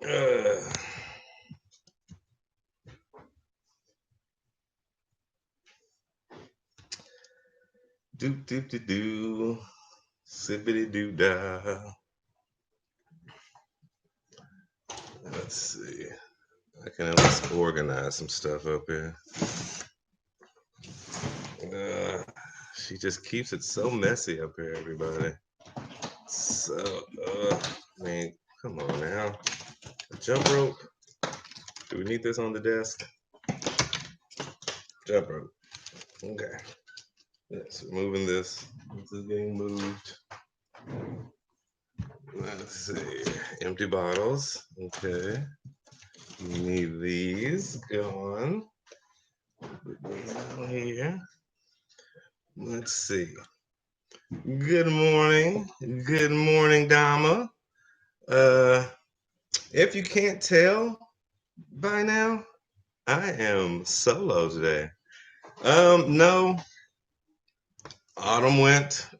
Uh, do, sippity doo dah. Let's see. I can at least organize some stuff up here. She just keeps it so messy up here, everybody. So, I mean, come on now. A jump rope. Do we need this on the desk? Jump rope. Okay. Yes, we're moving this. This is getting moved. Let's see. Empty bottles. Okay. Need these gone. Put these out here. Let's see. Good morning. Good morning, Dama. If you can't tell by now, I am solo today. No. Autumn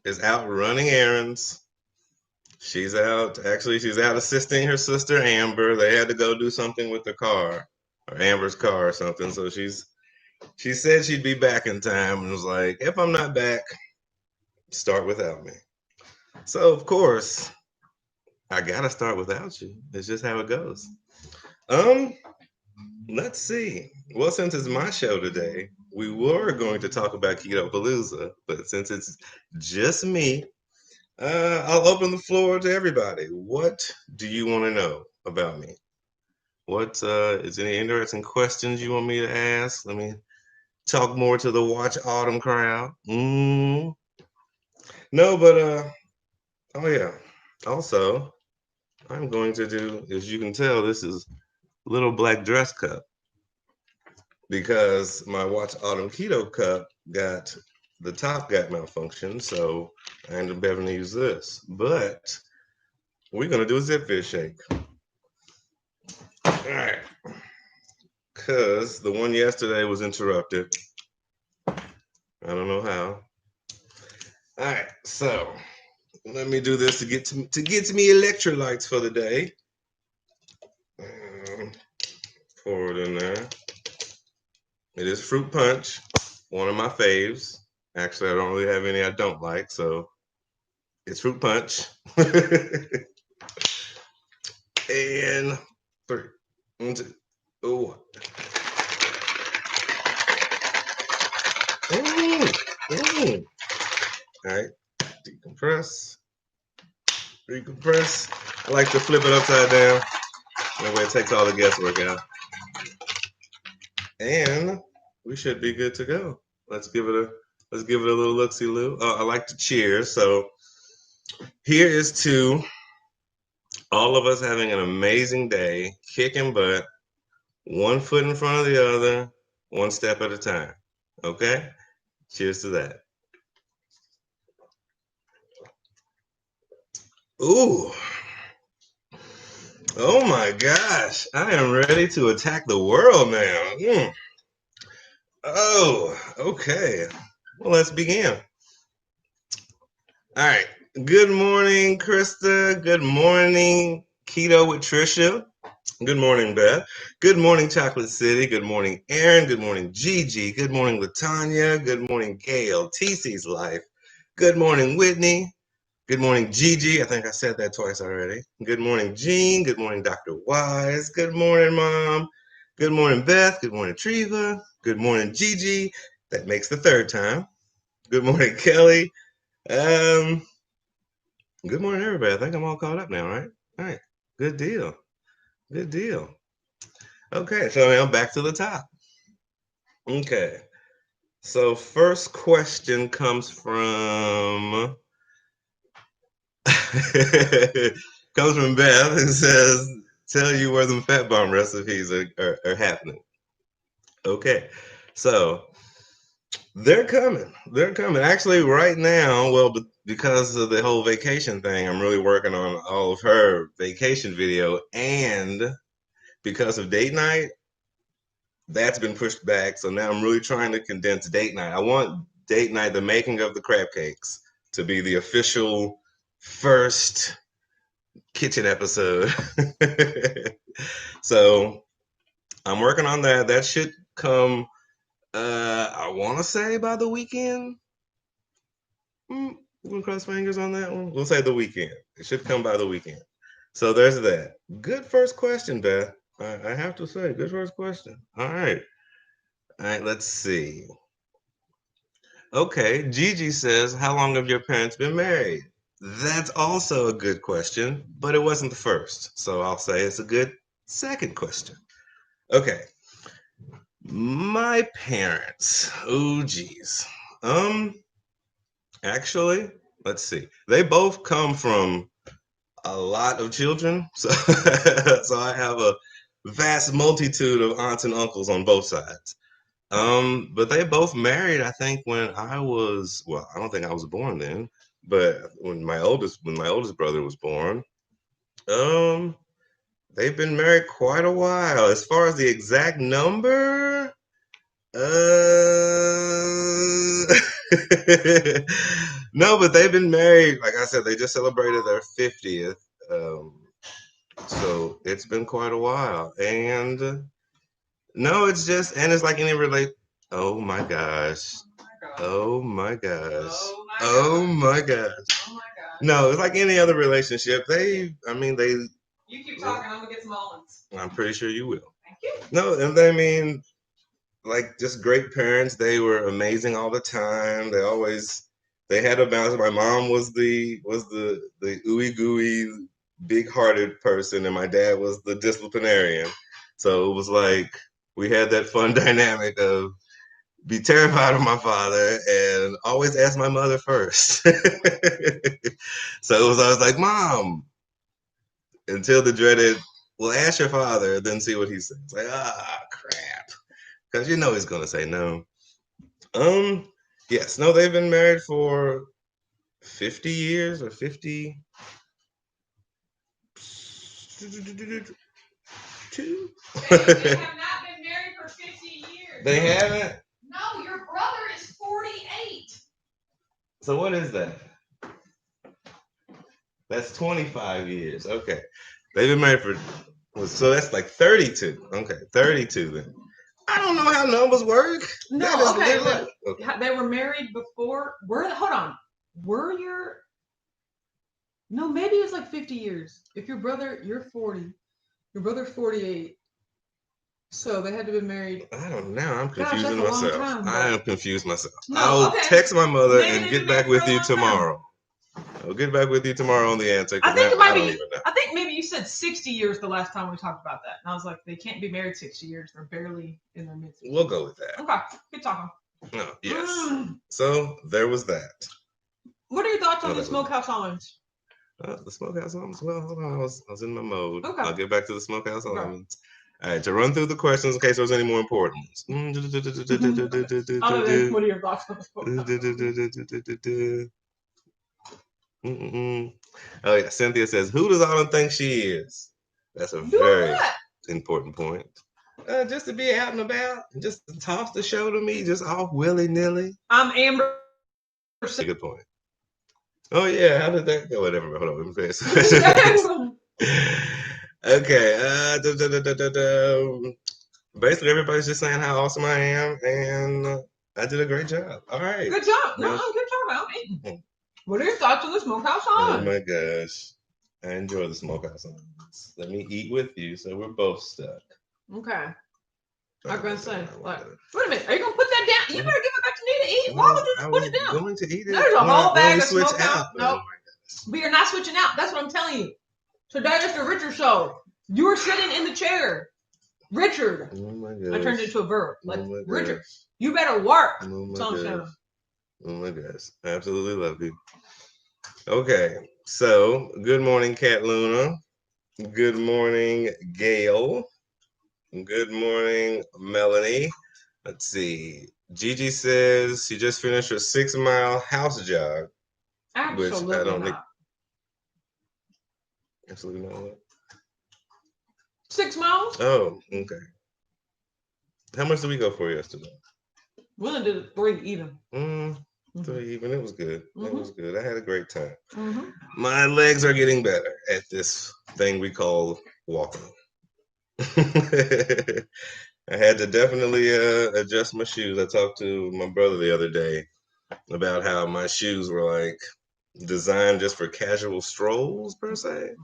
is out running errands. She's out assisting her sister Amber. They had to go do something with the car, or Amber's car or something. So she said she'd be back in time and was like, if I'm not back, start without me. So of course, I gotta start without you. It's just how it goes. Let's see. Well, since it's my show today, we were going to talk about Keto Palooza, but since it's just me, I'll open the floor to everybody. What do you want to know about me? What is any interesting questions you want me to ask? Let me talk more to the Watch Autumn crowd. No, but oh yeah. Also, I'm going to do, as you can tell, this is little black dress cup because my Watch Autumn Keto cup the top got malfunctioned, so I ended up having to use this. But we're gonna do a zip fish shake. All right, because the one yesterday was interrupted. I don't know how. All right, so let me do this to get to me electrolytes for the day. Pour it in there. It is fruit punch, one of my faves. Actually, I don't really have any I don't like, so it's fruit punch. And 3, 1, 2, 1. All right, decompress. I like to flip it upside down. That way it takes all the guesswork out. And we should be good to go. Let's give it a little look-see-loo. I like to cheers. So here is to all of us having an amazing day, kicking butt, one foot in front of the other, one step at a time. Okay? Cheers to that. Ooh. Oh my gosh. I am ready to attack the world now. Oh, okay. Well, let's begin. All right. Good morning, Krista. Good morning, Keto with Trisha. Good morning, Beth. Good morning, Chocolate City. Good morning, Aaron. Good morning, Gigi. Good morning, Latanya. Good morning, Gail. TC's Life. Good morning, Whitney. Good morning, Gigi. I think I said that twice already. Good morning, Jean. Good morning, Dr. Wise. Good morning, Mom. Good morning, Beth. Good morning, Treva. Good morning, Gigi. That makes the third time. Good morning, Kelly. Good morning, everybody. I think I'm all caught up now, right? All right. Good deal. Good deal. Okay, so now back to the top. Okay. So first question comes from comes from Beth and says, tell you where the fat bomb recipes are happening. Okay. So they're coming. They're coming. Actually, right now, well, because of the whole vacation thing, I'm really working on all of her vacation video. And because of date night, that's been pushed back. So now I'm really trying to condense date night. I want date night, the making of the crab cakes, to be the official first kitchen episode. So I'm working on that. That should come, I want to say by the weekend. We'll cross fingers on that one. We'll say the weekend. It should come by the weekend. So there's that. Good first question, Beth. I have to say, good first question. All right. All right, let's see. Okay, Gigi says, how long have your parents been married? That's also a good question, but it wasn't the first. So I'll say it's a good second question. Okay. My parents. Oh, geez. Actually, let's see. They both come from a lot of children. So, so I have a vast multitude of aunts and uncles on both sides. But they both married, I think, when I was, well, I don't think I was born then, but when my oldest brother was born, um, they've been married quite a while. As far as the exact number, no, but they've been married. Like I said, they just celebrated their 50th. Um, so it's been quite a while. And no, it's just, and it's like any relate. Oh my gosh. Oh my gosh. Oh my gosh. Oh my God. No, it's like any other relationship. They. You keep talking, I'm gonna get some almonds. I'm pretty sure you will. Thank you. No, and they mean, like, just great parents. They were amazing all the time. They had a balance. My mom was the ooey gooey, big hearted person, and my dad was the disciplinarian. So it was like we had that fun dynamic of be terrified of my father and always ask my mother first. So it was always like, Mom, until the dreaded, well, ask your father, then see what he says. Like, crap. Because you know he's going to say no. Yes, no, they've been married for 50 years or 50. Two? They have not been married for 50 years. They haven't? No, your brother is 48. So what is that? That's 25 years. Okay. They've been married for, so that's like 32. Okay, 32 then. I don't know how numbers work. No, okay, look. Okay. They were married before. Hold on. No, maybe it's like 50 years. If you're 40, your brother's 48. So they had to be married. I don't know. I'm confusing myself. I am confused myself. No, I'll text my mother and get back with you tomorrow. I'll get back with you tomorrow on the answer. I think it might be. I think maybe you said 60 years the last time we talked about that. And I was like, they can't be married 60 years. They're barely in their mid. We'll go with that. Okay, good talking. No, yes. So there was that. What are your thoughts on the smokehouse almonds? The smokehouse almonds. Well, hold on. I was in my mode. Okay. I'll get back to the smokehouse almonds. All right, to run through the questions in case there's any more important ones. What are your thoughts on the smokehouse? Oh yeah, Cynthia says, "Who does Autumn think she is?" That's a very important point. Just to be out and about, just to toss the show to me, just all willy nilly. I'm Amber. Good point. Oh yeah, how did that go? Whatever. Hold on, let me finish. Okay. Basically, everybody's just saying how awesome I am, and I did a great job. All right. Good job. No, good job. What are your thoughts on the smokehouse almonds? Oh my gosh. I enjoy the smokehouse almonds. Let me eat with you so we're both stuck. Okay. I was going to say, like, wait a minute. Are you going to put that down? You better give it back to me to eat. Why would you just put it down? I'm going to eat it. There's a whole bag of smokehouse. Nope. We are not switching out. That's what I'm telling you. Today is the Richard show. You were sitting in the chair. Richard. Oh my gosh. I turned it into a verb. Like, Richard, you better work. Oh my gosh. I absolutely love you. Okay. So, good morning, Cat Luna. Good morning, Gail. Good morning, Melanie. Let's see. Gigi says she just finished her 6-mile house jog. Absolutely which I don't not. think. Absolutely not. 6 miles? Oh, okay. How much did we go for yesterday? We only did 3 even. 3 even. It was good. It was good. I had a great time. Mm-hmm. My legs are getting better at this thing we call walking. I had to definitely adjust my shoes. I talked to my brother the other day about how my shoes were like designed just for casual strolls per se.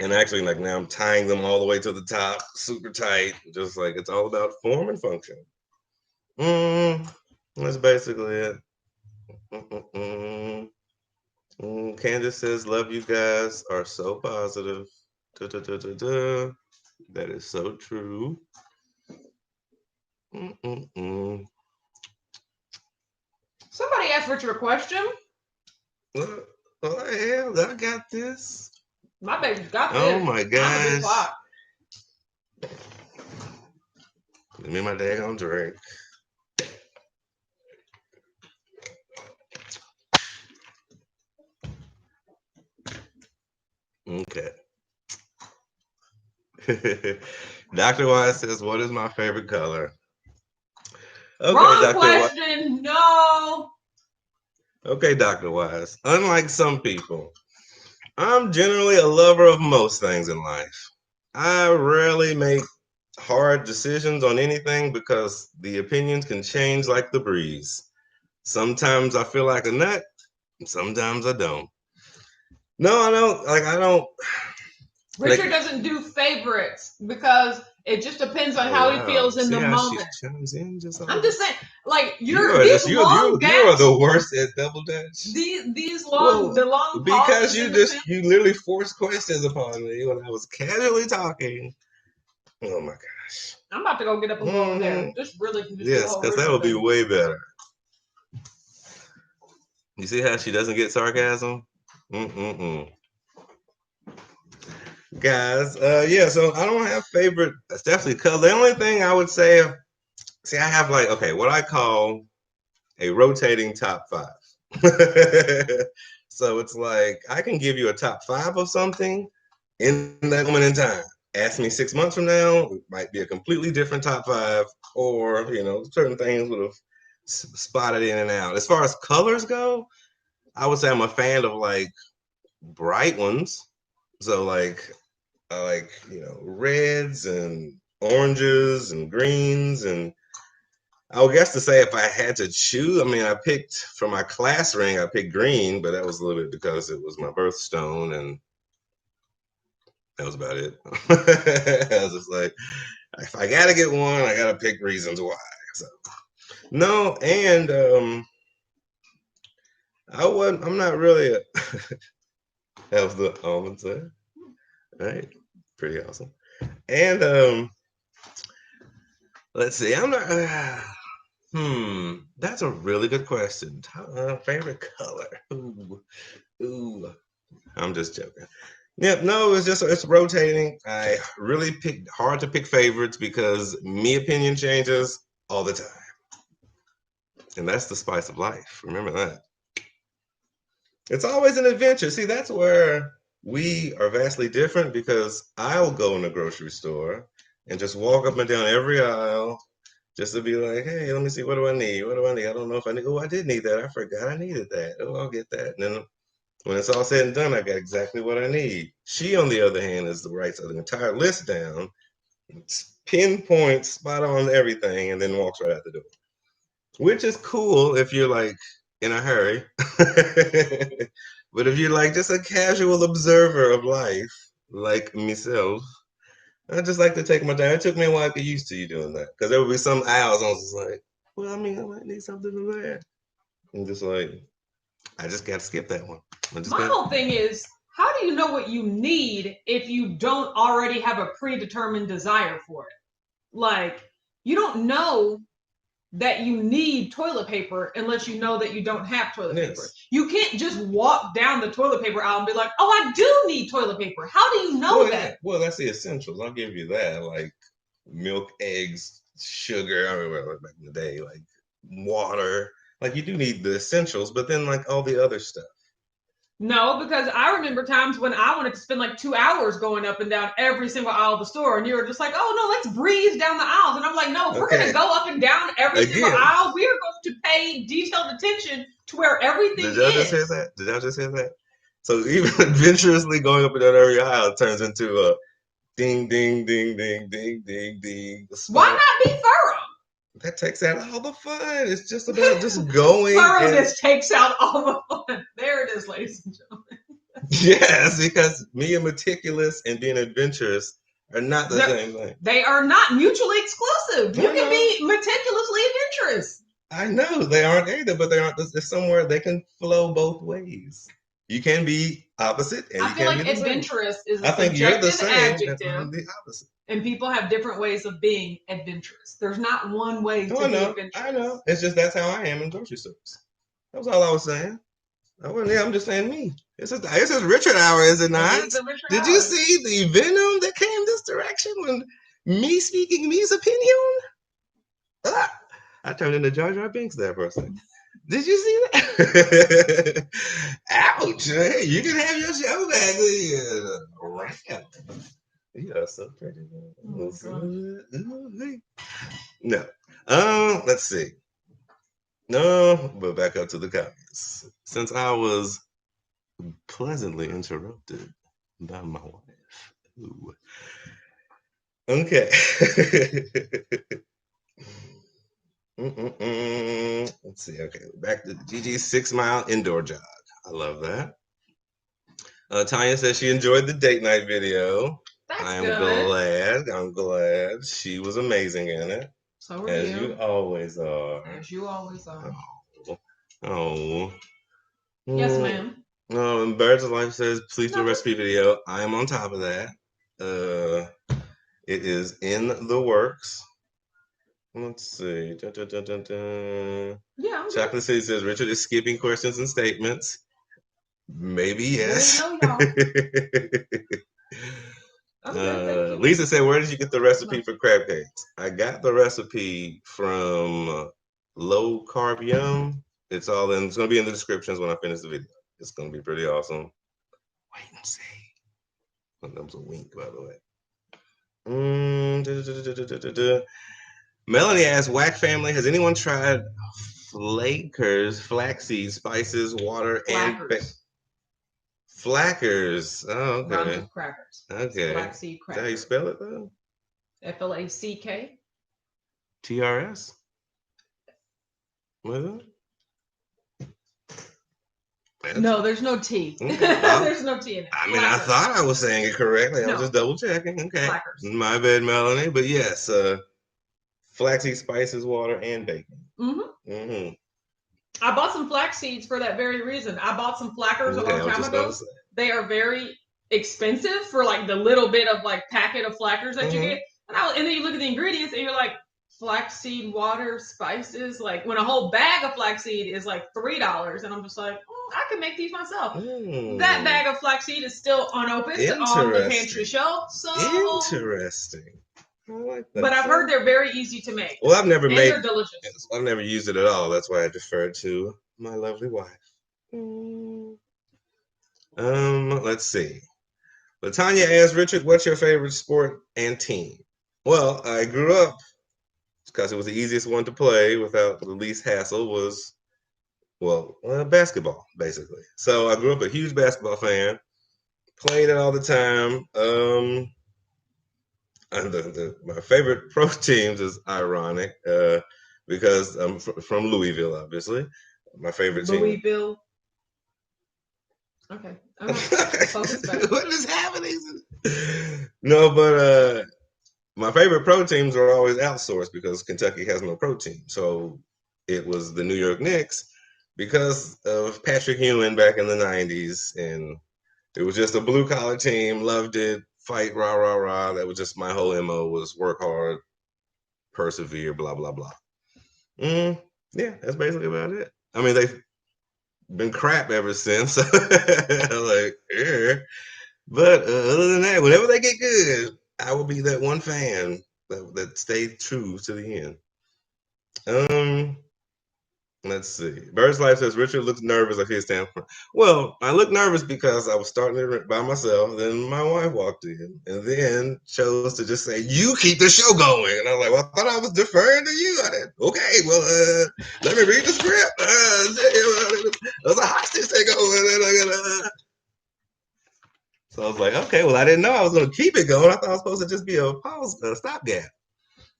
And actually, like now I'm tying them all the way to the top, super tight, just like it's all about form and function. That's basically it. Candace says, "Love you guys are so positive." Da, da, da, da, da. That is so true. Somebody asked Richard a question. Well, I got this. My baby's got this. Oh my gosh. I'm Give me my daggone drink. Okay. Dr. Wise says, "What is my favorite color?" Okay, Wrong Dr. question. No. Okay, Dr. Wise. Unlike some people, I'm generally a lover of most things in life. I rarely make hard decisions on anything because the opinions can change like the breeze. Sometimes I feel like a nut, sometimes I don't. No, I don't. I don't. Richard doesn't do favorites because it just depends on how he feels in the moment. She chimes in just I'm just saying, like you are the worst at double dutch. These long because you literally forced questions upon me when I was casually talking. Oh my gosh! I'm about to go get up and go over there. Just really, yes, because that would be way better. You see how she doesn't get sarcasm? Guys, yeah, so I don't have favorite. It's definitely color. The only thing I would say, see, I have like, okay, what I call a rotating top 5. So it's like I can give you a top 5 of something in that moment in time. Ask me 6 months from now, it might be a completely different top 5, or certain things would have spotted in and out. As far as colors go, I would say I'm a fan of like bright ones. So like I like reds and oranges and greens, and I would guess to say if I had to choose, I mean, I picked for my class ring, I picked green, but that was a little bit because it was my birthstone, and that was about it. I was just like, if I gotta get one, I gotta pick reasons why. So no, and I'm not really that was the almond say. Right. Pretty awesome. And let's see, I'm not that's a really good question. Favorite color? Ooh. I'm just joking. Yep, no, it's rotating. I really hard to pick favorites because opinion changes all the time. And that's the spice of life. Remember that. It's always an adventure. See, that's where we are vastly different because I'll go in the grocery store and just walk up and down every aisle just to be like, hey, let me see, what do I need? What do I need? I don't know if I need. Oh, I did need that. I forgot I needed that. Oh, I'll get that. And then when it's all said and done, I got exactly what I need. She, on the other hand, is the writes the entire list down, pinpoints, spot on everything, and then walks right out the door. Which is cool if you're like in a hurry. But if you're like just a casual observer of life, like myself, I just like to take my time. It took me a while to get used to you doing that. Because there would be some aisles I was just like, well, I mean, I might need something in there. And just like, I just got to skip that one. My whole thing is, how do you know what you need if you don't already have a predetermined desire for it? Like, you don't know that you need toilet paper unless you know that you don't have toilet paper. You can't just walk down the toilet paper aisle and be like, oh, I do need toilet paper. How do you know that? Yeah. Well, that's the essentials. I'll give you that. Like milk, eggs, sugar. I remember back in the day, like water. Like you do need the essentials, but then like all the other stuff. No, because I remember times when I wanted to spend like 2 hours going up and down every single aisle of the store, and you were just like, "Oh no, let's breeze down the aisles." And I'm like, "No, if we're going to go up and down every single aisle, we are going to pay detailed attention to where everything is." Did y'all just hear that? Did y'all just hear that? So even adventurously going up and down every aisle turns into a ding, ding, ding, ding, ding, ding, ding. Why not be thorough? That takes out all the fun. It's just about just going. Thoroughness takes out all the fun. There it is, ladies and gentlemen. Yes, because being meticulous and being adventurous are not the same thing. They are not mutually exclusive. You can be meticulously adventurous. I know they aren't either, but they aren't. There's somewhere they can flow both ways. You can be opposite, and I feel like adventurous is a subjective adjective. The opposite. And people have different ways of being adventurous. There's not one way to be adventurous. I know. It's just that's how I am in grocery stores. That was all I was saying. I'm just saying me. It's a Richard hour, is it not? Did you see the venom that came this direction when me speaking me's opinion? I turned into Jar Jar Binks there for a second. Did you see that? Ouch! Hey, you can have your show back. You are so pretty. No. Let's see. No, but back up to the comments. Since I was pleasantly interrupted by my wife. Ooh. Okay. Let's see. Okay, back to Gigi's 6-mile indoor jog. I love that. Tanya says she enjoyed the date night video. I'm glad. She was amazing in it. So as you always are. As you always are. Oh. Yes, ma'am. And Birds of Life says, please do a recipe video. I am on top of that. It is in the works. Let's see. Yeah. Chocolate City says Richard is skipping questions and statements. Maybe yes. Lisa said, where did you get the recipe for crab cakes? I got the recipe from Low Carb Yum. It's all in. It's going to be in the descriptions when I finish the video. It's going to be pretty awesome. Wait and see. That was a wink, by the way. Melanie asks, Whack family, has anyone tried Flakers, flaxseed, spices, water, and Flackers? Oh, okay. Rhymes with crackers. Okay. Flaxseed crackers. Is that how you spell it, though? FLACK. TRS? What is it? No, there's no T. Okay, well, there's no T in it. I mean, I thought I was saying it correctly. I was just double checking. Okay. Flackers. My bad, Melanie. But yes, flaxseed, spices, water, and bacon. I bought some flax seeds for that very reason. I bought some flackers a long time ago. They are very expensive for like the little bit of like packet of flackers that you get. And then you look at the ingredients and you're like, flaxseed, water, spices. Like when a whole bag of flaxseed is like $3, and I'm just like, I can make these myself. That bag of flaxseed is still unopened on the pantry shelf. So interesting. I like that. But I've heard they're very easy to make. Well, I've never made. They're delicious. Yes, I've never used it at all. That's why I deferred to my lovely wife. Let's see. Latanya asked Richard, "What's your favorite sport and team?" Well, I grew up because it was the easiest one to play without the least hassle. Was basketball, basically. So I grew up a huge basketball fan. Played it all the time. And my favorite pro teams is ironic because I'm from Louisville, obviously. My favorite team. Louisville. Okay. What is happening? No, but my favorite pro teams are always outsourced because Kentucky has no pro team. So it was the New York Knicks because of Patrick Ewing back in the 90s. And it was just a blue-collar team. Loved it. Fight, rah, rah, rah. That was just my whole MO was work hard, persevere, blah, blah, blah. Yeah, that's basically about it. I mean, they've been crap ever since. But other than that, whenever they get good, I will be that one fan that stayed true to the end. Let's see. Bird's Life says Richard looks nervous if he's standing. Well, I look nervous because I was starting it by myself. Then my wife walked in and then chose to just say, "You keep the show going." And I was like, "Well, I thought I was deferring to you." I did, okay, well, let me read the script. There's a hostage takeover. So I was like, okay, well, I didn't know I was going to keep it going. I thought I was supposed to just be a pause, a stopgap.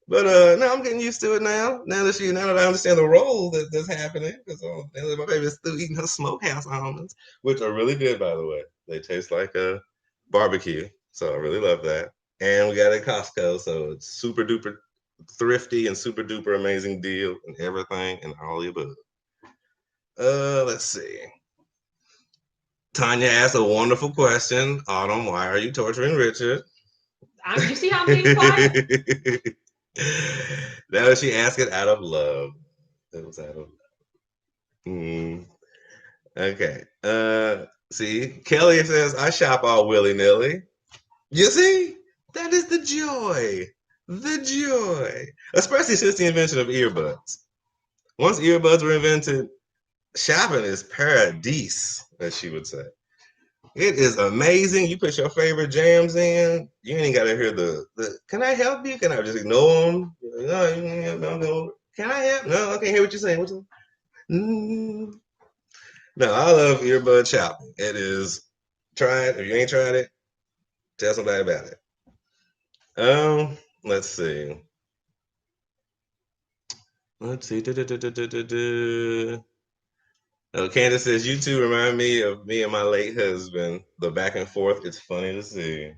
But no, I'm getting used to it now. Now that I understand the role that's happening, because my baby's still eating her smokehouse almonds, which are really good, by the way. They taste like a barbecue, so I really love that. And we got it at Costco, so it's super duper thrifty and super duper amazing deal and everything and all the above. Let's see. Tanya asked a wonderful question. Autumn, why are you torturing Richard? You see how I'm being quiet? No, she asked it out of love. It was out of love. Okay. See, Kelly says, I shop all willy-nilly. You see? That is the joy. The joy. Especially since the invention of earbuds. Once earbuds were invented, shopping is paradise, as she would say. It is amazing. You put your favorite jams in. You ain't got to hear the. Can I help you? Can I just ignore them? No. Can I help? No, I can't hear what you're saying. No, I love earbud shopping. It is. Try it. If you ain't tried it, tell somebody about it. Let's see. Oh, Candace says, you two remind me of me and my late husband. The back and forth, it's funny to see.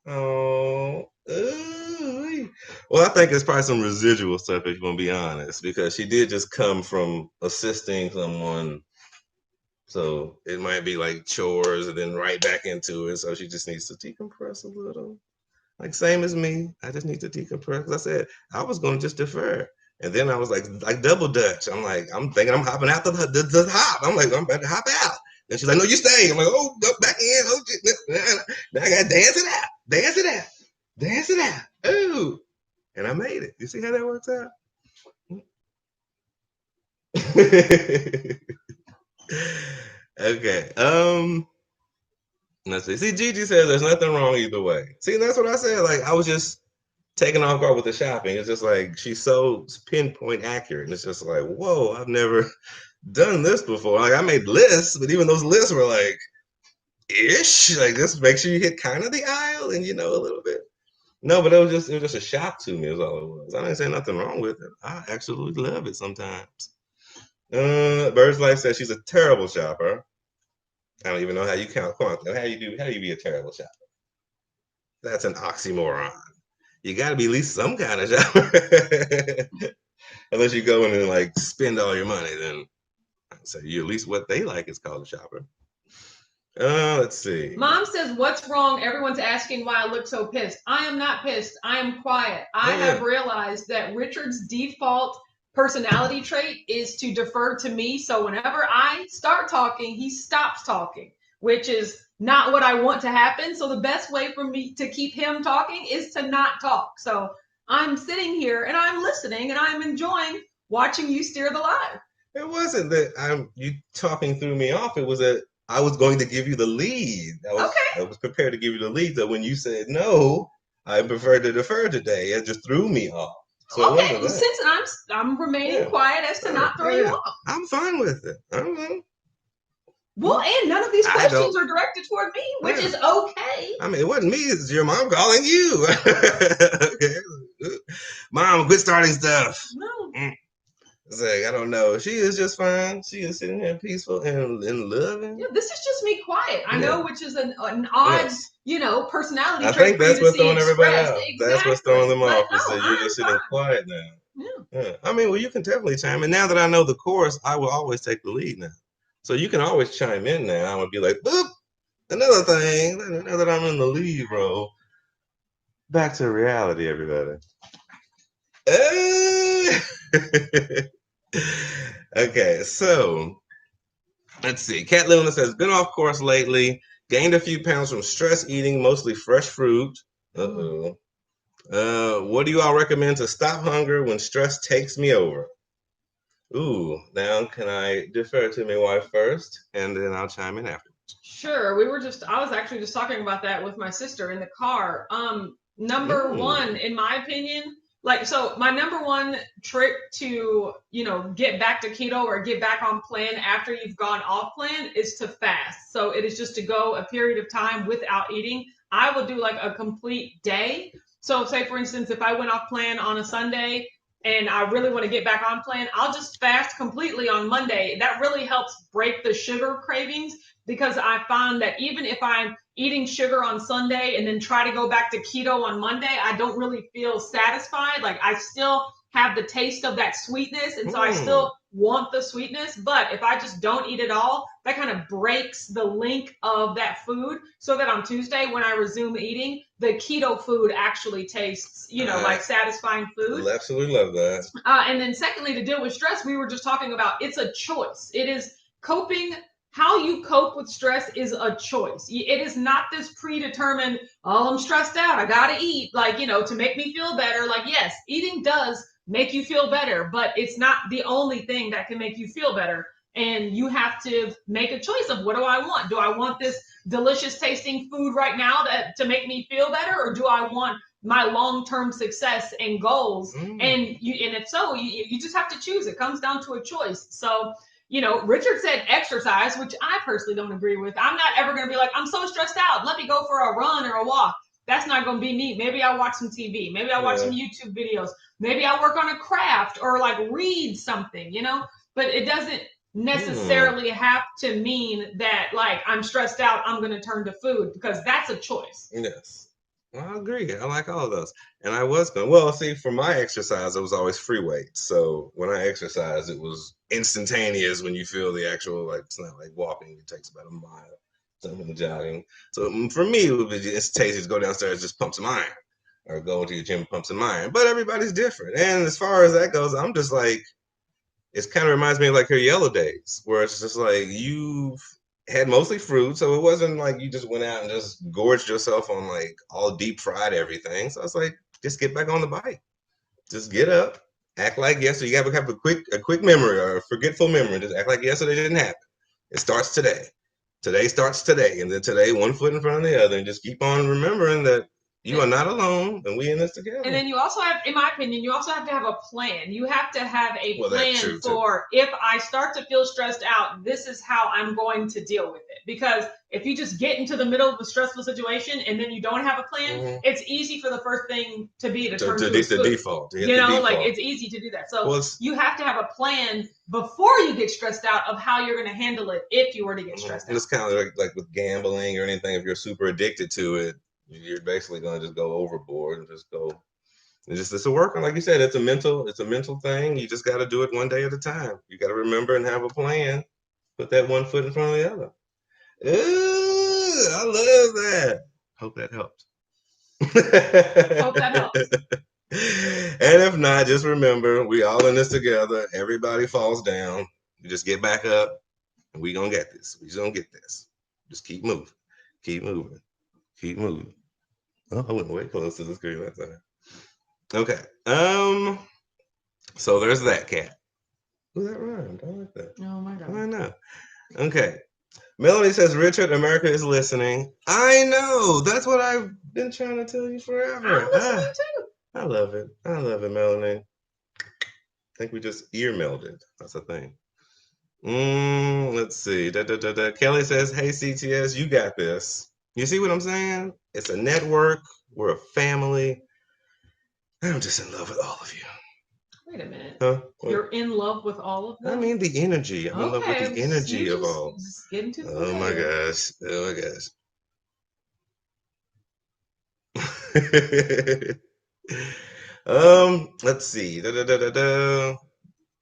Oh, ooh. Well, I think it's probably some residual stuff, if you're going to be honest, because she did just come from assisting someone. So it might be like chores and then right back into it. So she just needs to decompress a little. Like, same as me. I just need to decompress. Because I said, I was going to just defer. And then I was like double Dutch. I'm like, I'm thinking I'm hopping out the hop. I'm like, I'm about to hop out. And she's like, no, you stay. I'm like, oh, go back in. Oh, now I got to dance it out. Dance it out. Dance it out. Ooh. And I made it. You see how that works out? Okay. Let's see. See, Gigi says there's nothing wrong either way. See, that's what I said. Like, I was just taken off guard with the shopping. It's just like she's so pinpoint accurate. And it's just like, whoa, I've never done this before. Like, I made lists, but even those lists were like ish. Like, just make sure you hit kind of the aisle and a little bit. No, but it was just a shock to me, is all it was. I didn't say nothing wrong with it. I absolutely love it sometimes. Bird's Life says she's a terrible shopper. I don't even know how you count. How do you be a terrible shopper? That's an oxymoron. You got to be at least some kind of shopper. Unless you go in and like spend all your money, then so you at least what they like is called a shopper. Let's see. Mom says, what's wrong? Everyone's asking why I look so pissed. I am not pissed. I am quiet. I have realized that Richard's default personality trait is to defer to me. So whenever I start talking, he stops talking, which is not what I want to happen. So the best way for me to keep him talking is to not talk. So I'm sitting here and I'm listening and I'm enjoying watching you steer the line. It wasn't that you talking threw me off. It was that I was going to give you the lead. I was prepared to give you the lead. So when you said no, I prefer to defer today. It just threw me off. So okay, well, since I'm remaining quiet as to not throw you off. I'm fine with it. I don't know. Well, and none of these questions are directed toward me, which is okay. I mean, it wasn't me. It's your mom calling you. Okay. Mom, quit starting stuff. No. It's like, I don't know. She is just fine. She is sitting here peaceful and loving. Yeah, this is just me quiet. I know, which is an odd, personality trait. I think that's what's throwing everybody out. Exactly. That's what's throwing them off. No, you're just sitting quiet now. Yeah. I mean, well, you can definitely chime in. Now that I know the course, I will always take the lead now. So you can always chime in now. I'm going to be like, boop, another thing. Now that I'm in the lead role. Back to reality, everybody. Okay, so let's see. Cat Luna says, been off course lately, gained a few pounds from stress eating, mostly fresh fruit. What do you all recommend to stop hunger when stress takes me over? Ooh, now can I defer to my wife first, and then I'll chime in after. Sure. I was actually just talking about that with my sister in the car. Number one, Mm. in my opinion, so my number one trick to, get back to keto or get back on plan after you've gone off plan is to fast. So it is just to go a period of time without eating. I will do like a complete day. So say for instance, if I went off plan on a Sunday and I really want to get back on plan, I'll just fast completely on Monday. That really helps break the sugar cravings because I found that even if I'm eating sugar on Sunday and then try to go back to keto on Monday, I don't really feel satisfied. Like I still have the taste of that sweetness. And so I still want the sweetness. But if I just don't eat it all, that kind of breaks the link of that food so that on Tuesday, when I resume eating, the keto food actually tastes, like satisfying food. Absolutely love that. And then secondly, to deal with stress, we were just talking about it's a choice. It is coping. How you cope with stress is a choice. It is not this predetermined, oh, I'm stressed out, I gotta eat, to make me feel better. Like, yes, eating does make you feel better, but it's not the only thing that can make you feel better. And you have to make a choice of, what do I want? Do I want this delicious tasting food right now to make me feel better? Or do I want my long-term success and goals? And if so, you just have to choose. It comes down to a choice. So Richard said exercise, which I personally don't agree with. I'm not ever going to be like, I'm so stressed out, let me go for a run or a walk. That's not going to be me. Maybe I'll watch some TV. Maybe I'll watch some YouTube videos. Maybe I'll work on a craft or like read something, but it doesn't necessarily have to mean that like I'm stressed out, I'm going to turn to food, because that's a choice. Yes. Well, I agree. I like all of those. And I was going, well, see, for my exercise, it was always free weights. So when I exercise, it was instantaneous when you feel the actual, like, it's not like walking, it takes about a mile, something jogging. So for me, it would be instantaneous to go downstairs, just pump some iron, or go to your gym, pump some iron. But everybody's different. And as far as that goes, I'm just like, it kind of reminds me of like her yellow days, where it's just like you've had mostly fruit, so it wasn't like you just went out and just gorged yourself on like all deep fried everything. So it's like, just get back on the bike, just get up, act like yesterday. You have a quick memory or a forgetful memory. Just act like yesterday didn't happen. It starts today. Today starts today, and then today, one foot in front of the other, and just keep on remembering that you are not alone, and we in this together. And then you also have, in my opinion, you also have to have a plan. You have to have a plan for, if I start to feel stressed out, this is how I'm going to deal with it. Because if you just get into the middle of a stressful situation and then you don't have a plan, it's easy for the first thing to be to turn to the default. Like it's easy to do that. So you have to have a plan before you get stressed out of how you're going to handle it if you were to get stressed out. It's kind of like with gambling or anything. If you're super addicted to it, you're basically going to just go overboard and just go. It's a working, like you said, it's a mental thing. You just got to do it one day at a time. You got to remember and have a plan. Put that one foot in front of the other. Ooh, I love that. Hope that helps. Hope that helps. And if not, just remember, we all in this together. Everybody falls down. You just get back up, and we gonna get this. We just gonna get this. Just keep moving. Keep moving. Keep moving. Oh, I went way close to the screen that time. Okay. So there's that cat. Ooh, that rhymed. I like that. Oh my God. I know. Okay. Melanie says, Richard, America is listening. I know. That's what I've been trying to tell you forever. I'm listening too. I love it. I love it, Melanie. I think we just ear melded. That's a thing. Let's see. Kelly says, hey, CTS, you got this. You see what I'm saying? It's a network. We're a family. I'm just in love with all of you. Wait a minute. Huh? You're in love with all of them? I mean, the energy. I'm in love with the energy of all. Just getting to the Oh my gosh. Oh my gosh. Let's see.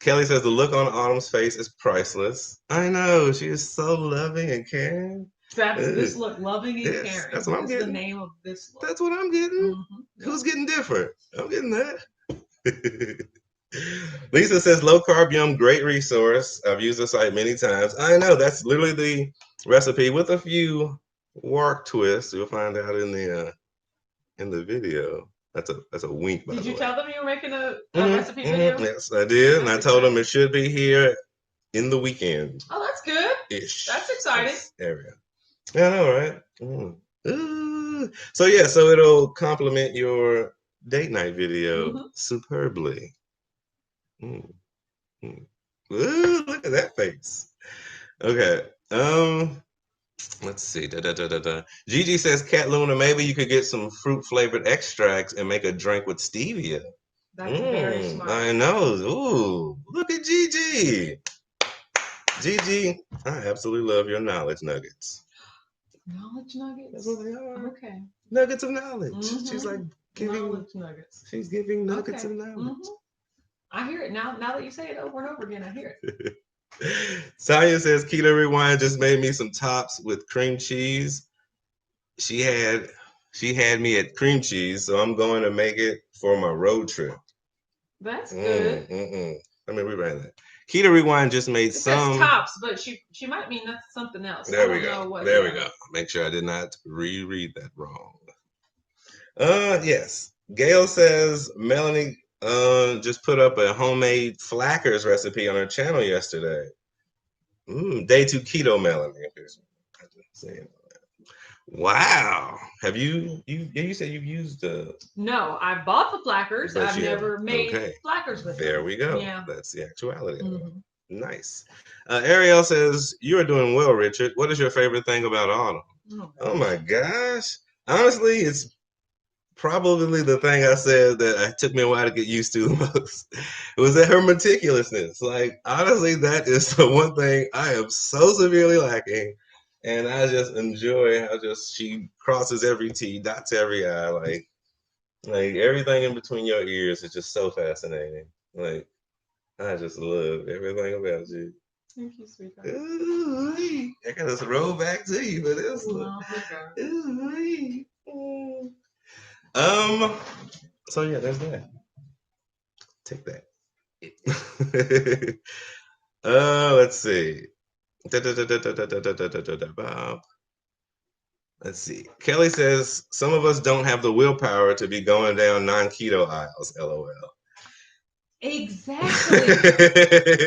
Kelly says the look on Autumn's face is priceless. I know, she is so loving and caring. This look, loving and caring. That's what I'm getting. The name of this look. That's what I'm getting. Who's getting different? I'm getting that. Lisa says low carb yum, great resource. I've used the site many times. I know, that's literally the recipe with a few work twists. You'll find out in the video. That's a wink, by Did the you way. tell them you were making a recipe video? Yes, I did. And I told them it should be here in the weekend. Oh, that's good. Ish. That's exciting. Area. Yeah, I know, right? Ooh. So yeah, so it'll complement your date night video superbly. Mm. Mm. Ooh, look at that face. Okay. Let's see. Gigi says, Cat Luna, maybe you could get some fruit flavored extracts and make a drink with stevia. That's very smart. I know. Ooh, look at Gigi. Gigi, I absolutely love your knowledge nuggets. Knowledge nuggets? That's what they are. Okay. Nuggets of knowledge. She's like giving knowledge nuggets. She's giving nuggets of knowledge. I hear it now. Now that you say it over and over again, I hear it. Tanya says Keto Rewind just made me some tops with cream cheese. She had me at cream cheese, so I'm going to make it for my road trip. That's good. Let me rewrite that. Keto Rewind just made some tops, but she might mean that's something else. There we go. There we go. Make sure I did not reread that wrong. Yes. Gail says Melanie just put up a homemade flackers recipe on her channel yesterday. Day 2 keto, Melanie. Wow. Have you said you've used No, I bought the flackers. I've never made flackers with them. There we go. Yeah. That's the actuality. Nice. Ariel says, you are doing well, Richard. What is your favorite thing about autumn? Oh my gosh. Honestly, it's probably the thing I said that it took me a while to get used to the most. It was that her meticulousness. Like, honestly, that is the one thing I am so severely lacking. And I just enjoy how she crosses every T, dots every I. Like everything in between your ears is just so fascinating. Like, I just love everything about you. Thank you, sweetheart. Ooh, I gotta roll back to you for this one. So yeah, there's that. Take that. Let's see. Let's see. Kelly says some of us don't have the willpower to be going down non-keto aisles. LOL. Exactly.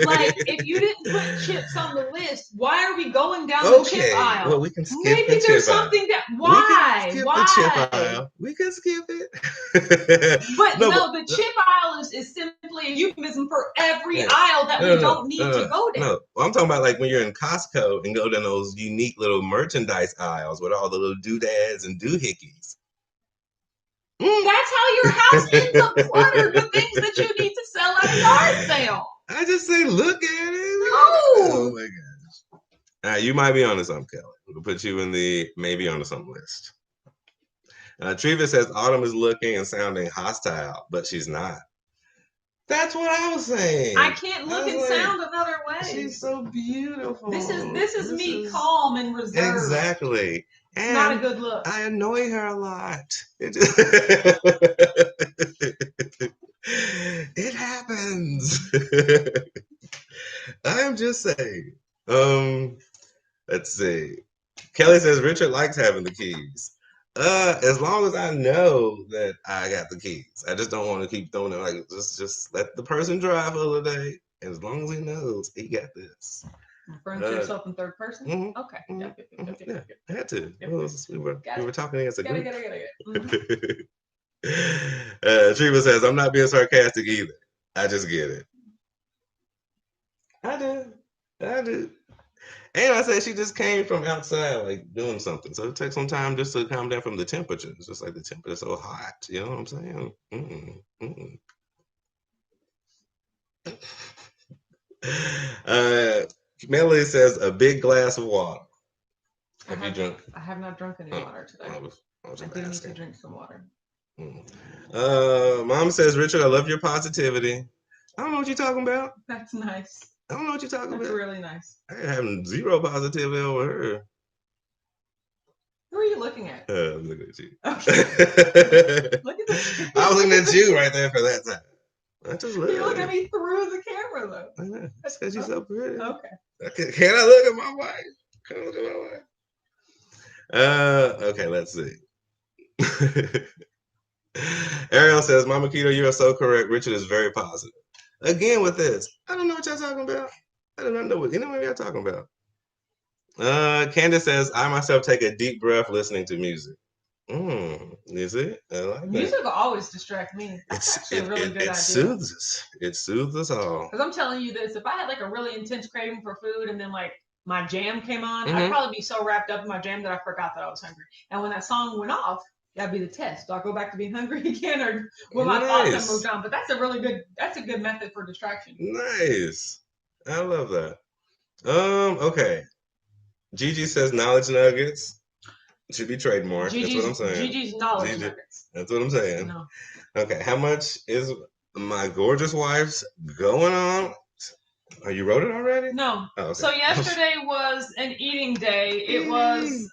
Like, if you didn't put chips on the list, why are we going down the chip aisle? Well, we can skip Maybe the there's chip something aisle. that why? The chip aisle. We can skip it. But no, the chip aisle is simply a euphemism for every aisle that we don't need to go down. No, well, I'm talking about like when you're in Costco and go to those unique little merchandise aisles with all the little doodads and doohickeys. That's how your house ends up cluttered with things that you need to sell at a yard sale. I just say, look at it. No. Oh my gosh. You might be onto something, Kelly. We'll put you in the maybe onto something list. Treva says Autumn is looking and sounding hostile, but she's not. That's what I was saying. I can't look and sound another way. She's so beautiful. This is me calm and reserved. Exactly. And not a good look. I annoy her a lot. It happens. I'm just saying. Let's see. Kelly says Richard likes having the keys. As long as I know that I got the keys. I just don't want to keep throwing it like just let the person drive for the day. And as long as he knows he got this. Referring to yourself in third person? Okay. Yeah, I had to. We were talking as a group. Treva says, I'm not being sarcastic either. I just get it. I do. And I said she just came from outside, like doing something. So it takes some time just to calm down from the temperature. It's just like the temperature is so hot. You know what I'm saying? Melody says a big glass of water. Have you drunk? I have not drunk any water today. I do need to drink some water. Mom says, Richard, I love your positivity. I don't know what you're talking about. That's nice. I don't know what you're talking about. That's really nice. I ain't having zero positivity over her. Who are you looking at? I'm looking at you. Okay. Look at this. I was looking at you right there for that time. I just look. You look at me through the camera, though. I know. That's because you're so pretty. Okay. Can I look at my wife? Can I look at my wife? Okay, let's see. Ariel says, Mama Keto, you are so correct. Richard is very positive. Again with this. I don't know what y'all talking about. I do not know what y'all talking about. Candace says, I myself take a deep breath listening to music. Is it? I like Music that. will always distract me. That's actually a really good idea. Soothes us. It soothes us all. Because I'm telling you this, if I had like a really intense craving for food and then like my jam came on, I'd probably be so wrapped up in my jam that I forgot that I was hungry. And when that song went off, that'd be the test. Do I go back to being hungry again, or will my thoughts have moved on? But that's a good method for distraction. Nice. I love that. Okay. Gigi says knowledge nuggets should be trademarked. That's what I'm saying. Gigi's knowledge nuggets. That's what I'm saying. No. Okay. How much is my gorgeous wife's going on? Oh, you wrote it already? No. Oh, okay. So yesterday was an eating day. It was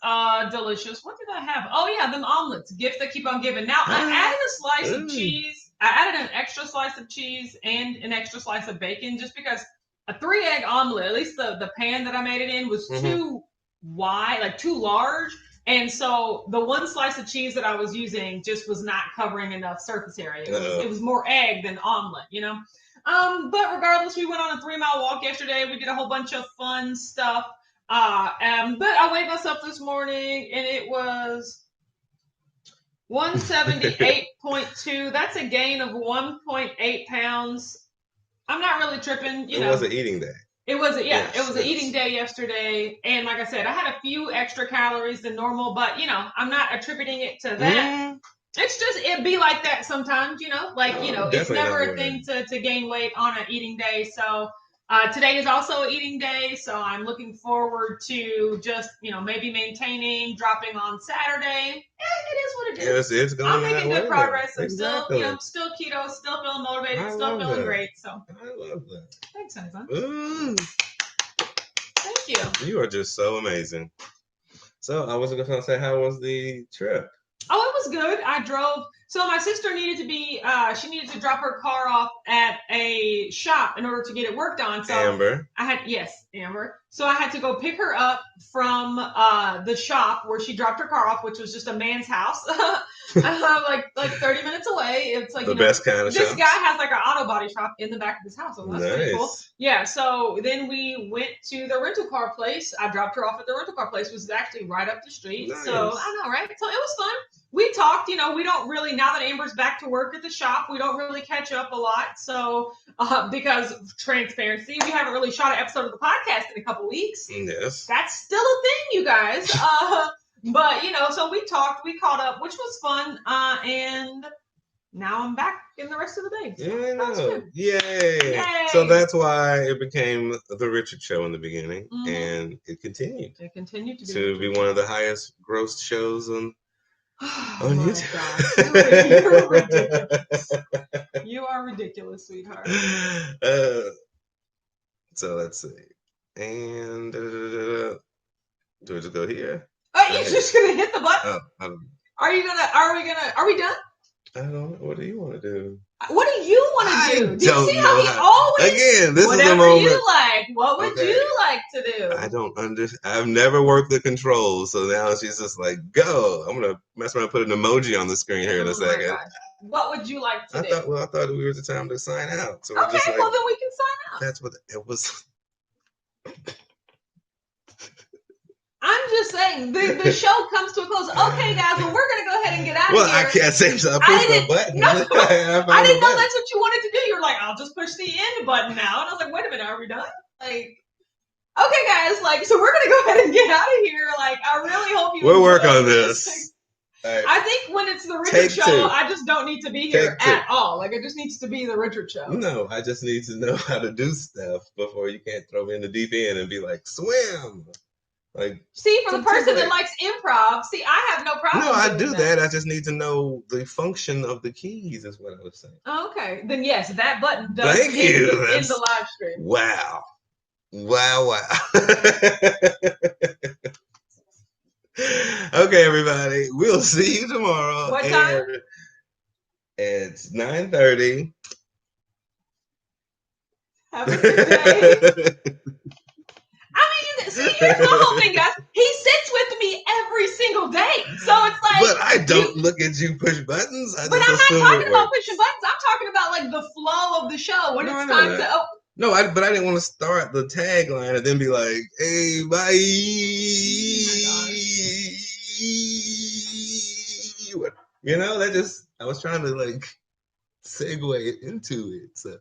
delicious. What did I have? Oh yeah, them omelets. Gifts that keep on giving. Now I added a slice of cheese. I added an extra slice of cheese and an extra slice of bacon just because a 3-egg omelet, at least the pan that I made it in, was too wide, like too large. And so the one slice of cheese that I was using just was not covering enough surface area. It was more egg than omelet, you know? But regardless, we went on a 3-mile walk yesterday. We did a whole bunch of fun stuff. But I weighed myself this morning and it was 178.2. That's a gain of 1.8 pounds. I'm not really tripping, you know. It was an eating day. It was an eating day yesterday, and like I said, I had a few extra calories than normal, but you know, I'm not attributing it to that. It's just it'd be like that sometimes, you know. Like it's never a thing to gain weight on an eating day. So today is also an eating day, so I'm looking forward to just maybe maintaining, dropping on Saturday. It is what it is. It's going. I'm making good progress. I'm still still keto, still feeling motivated, still feeling great. So I love that. Thanks, honey. Thank you. You are just so amazing. So I was going to say, how was the trip? Oh, it was good. I drove. So my sister needed to she needed to drop her car off at a shop in order to get it worked on. So Amber. Amber. So I had to go pick her up from the shop where she dropped her car off, which was just a man's house, like 30 minutes away. It's like the best kind of this guy has like an auto body shop in the back of his house. So that's pretty cool. Yeah. So then we went to the rental car place. I dropped her off at the rental car place, which was actually right up the street. Nice. So I know, right? So it was fun. We talked, we don't really, now that Amber's back to work at the shop, we don't really catch up a lot. So, because of transparency, we haven't really shot an episode of the podcast in a couple weeks. Yes. That's still a thing, you guys. But, so we talked, we caught up, which was fun. And now I'm back in the rest of the day. So Yay. So that's why it became the Richard Show in the beginning. And it continued. It continued to be one of the highest grossed shows on YouTube. God. You're ridiculous. You are ridiculous, sweetheart. So let's see. And do we just go here? Oh, you're just gonna hit the button? Are we done? I don't know. What do you want to do? What do you want to do? Do you see how he always again? This whatever is the moment. You like. What would you like to do? I don't understand. I've never worked the controls, so now she's just like, "Go!" I'm gonna mess around, and put an emoji on the screen here in a second. God. What would you like to do? I thought we were the time to sign out. So okay, well then we can sign out. That's what it was. I'm just saying the show comes to a close. Okay, guys, well we're gonna go ahead and get out of here. Well, I can't say so. I pushed the button. No, I didn't know that's what you wanted to do. You were like, I'll just push the end button now, and I was like, wait a minute, are we done? Like, okay, guys, so we're gonna go ahead and get out of here. Like, I really hope you. We'll work on this. Right. I think when it's the Richard Show, I just don't need to be here at all. Like, it just needs to be the Richard Show. No, I just need to know how to do stuff before you can't throw me in the deep end and be like, swim. Like, see, for the person that likes improv, I have no problem. No, I do that. I just need to know the function of the keys, is what I was saying. Okay. Then, yes, that button does in the live stream. Wow. Okay, everybody. We'll see you tomorrow. What time? It's 9:30. Have a good day. I mean, See, here's the whole thing, guys. He sits with me every single day. So it's like. But I don't look at you push buttons. But I'm not talking about pushing buttons. I'm talking about like the flow of the show when it's time to. No, but I didn't want to start the tagline and then be like, "Hey, bye." You know, I was trying to like segue into it. So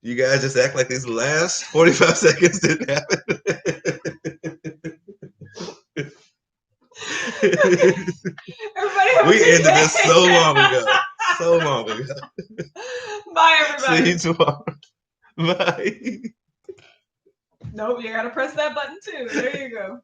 you guys just act like these last 45 seconds didn't happen. Everybody, we ended this so long ago. So long ago. Bye, everybody. See you tomorrow. Bye. Nope, you gotta press that button too. There you go.